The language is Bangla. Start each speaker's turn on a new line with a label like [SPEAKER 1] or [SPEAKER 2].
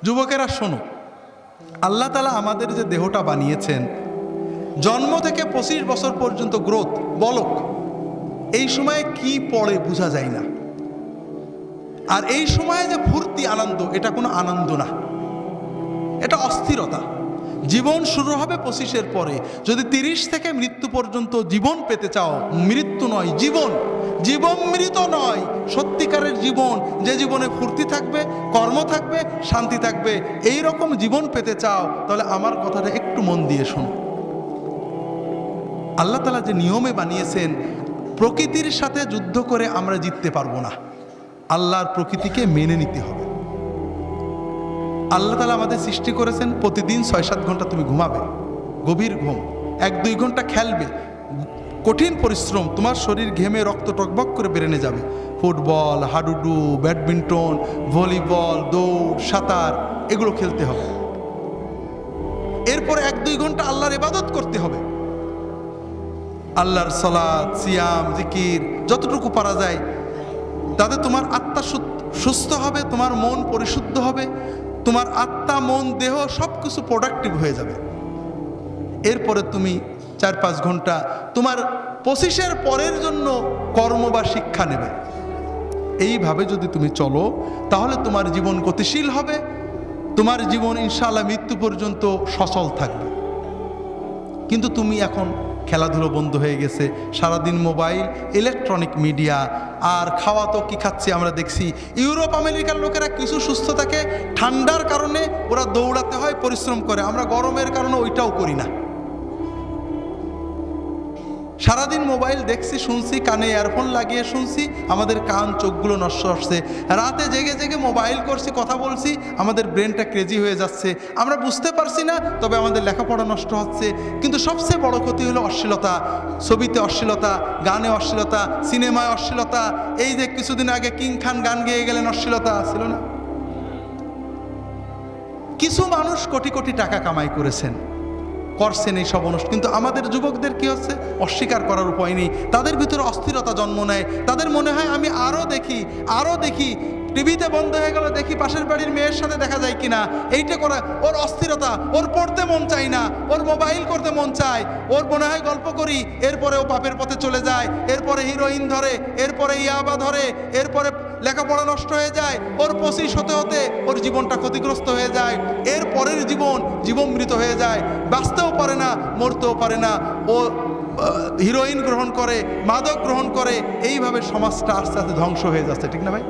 [SPEAKER 1] যুবকেরা শোনো, আল্লাহ তাআলা আমাদের যে দেহটা বানিয়েছেন, জন্ম থেকে 25 বছর পর্যন্ত গ্রোথ বলক, এই সময়ে কি পড়ে বোঝা যায় না। আর এই সময়ে যে ফুর্তি আনন্দ, এটা কোনো আনন্দ না, এটা অস্থিরতা। জীবন শুরু হবে 25-এর পরে। যদি 30 থেকে মৃত্যু পর্যন্ত জীবন পেতে চাও, মৃত্যু নয় জীবন, জীবন মৃত নয়, সত্যিকারের জীবন, যে জীবনে ফুর্তি থাকবে, কর্ম থাকবে, শান্তি থাকবে, এই রকম জীবন পেতে চাও, তাহলে আমার কথাটা একটু মন দিয়ে শোনো। আল্লাহ তাআলা যে নিয়মে বানিয়েছেন, প্রকৃতির সাথে যুদ্ধ করে আমরা জিততে পারবো না, আল্লাহর প্রকৃতিকে মেনে নিতে হবে। আল্লাহ তাআলা আমাদের সৃষ্টি করেছেন, প্রতিদিন 6-7 ঘন্টা তুমি ঘুমাবে, গভীর ঘুম, 1-2 ঘন্টা খেলবে, কঠিন পরিশ্রম, তোমার শরীর ঘেমে রক্ত টকবক করে বেরেনে যাবে। ফুটবল, হাডুডু, ব্যাডমিন্টন, ভলিবল, দৌড়, সাঁতার, এগুলো খেলতে হবে। এরপরে 1-2 ঘন্টা আল্লাহর ইবাদত করতে হবে, আল্লাহর সালাত, সিয়াম, জিকির, যতটুকু পারা যায়। তাতে তোমার আত্মা সুস্থ হবে, তোমার মন পরিশুদ্ধ হবে, তোমার আত্মা, মন, দেহ সব কিছু প্রোডাক্টিভ হয়ে যাবে। এরপরে তুমি 4-5 ঘন্টা তোমার 25-এর পরের জন্য কর্ম বা শিক্ষা নেবে। এইভাবে যদি তুমি চলো, তাহলে তোমার জীবন গতিশীল হবে, তোমার জীবন ইনশাআল্লাহ মৃত্যু পর্যন্ত সচল থাকবে। কিন্তু তুমি এখন খেলাধুলো বন্ধ হয়ে গেছে, সারাদিন মোবাইল, ইলেকট্রনিক মিডিয়া, আর খাওয়া তো কি খাচ্ছি আমরা দেখছি। ইউরোপ আমেরিকার লোকেরা কিছু সুস্থ থাকে, ঠান্ডার কারণে ওরা দৌড়াতে হয়, পরিশ্রম করে, আমরা গরমের কারণে ওইটাও করি না। সারাদিন মোবাইল দেখছি, শুনছি, কানে ইয়ারফোন লাগিয়ে শুনছি, আমাদের কান চোখগুলো নষ্ট হচ্ছে। রাতে জেগে জেগে মোবাইল করছি, কথা বলছি, আমাদের ব্রেনটা ক্রেজি হয়ে যাচ্ছে, আমরা বুঝতে পারছি না, তবে আমাদের লেখাপড়া নষ্ট হচ্ছে। কিন্তু সবচেয়ে বড় ক্ষতি হলো অশ্লীলতা, ছবিতে অশ্লীলতা, গানে অশ্লীলতা, সিনেমায় অশ্লীলতা। এই যে কিছুদিন আগে কিং খান গান গেয়ে গেলেন, অশ্লীলতা ছিল না? কিছু মানুষ কোটি কোটি টাকা কামাই করছেন এই সব অনুষ্ঠান, কিন্তু আমাদের যুবকদের কি হচ্ছে, অস্বীকার করার উপায় নেই। তাদের ভিতরে অস্থিরতা জন্ম নেয়, তাদের মনে হয় আমি আরও দেখি, টিভিতে বন্ধ হয়ে গেল, দেখি পাশের বাড়ির মেয়ের সাথে দেখা যায় কিনা, এইটা করা ওর অস্থিরতা, ওর পড়তে মন চায় না, ওর মোবাইল করতে মন চায়, ওর মনে হয় গল্প করি, এরপরে ও পাপের পথে চলে যায়, এরপরে হিরোইন ধরে, এরপরে ইয়াবা ধরে, এরপরে লেখাপড়া নষ্ট হয়ে যায়, ওর 25 হতে হতে ওর জীবনটা ক্ষতিগ্রস্ত হয়ে যায়, এর পরের জীবন মৃত হয়ে যায়, বাঁচতেও পারে না, মরতেও পারে না, ও হিরোইন গ্রহণ করে, মাদক গ্রহণ করে, এইভাবে সমাজটা আস্তে আস্তে ধ্বংস হয়ে যাচ্ছে, ঠিক না ভাই?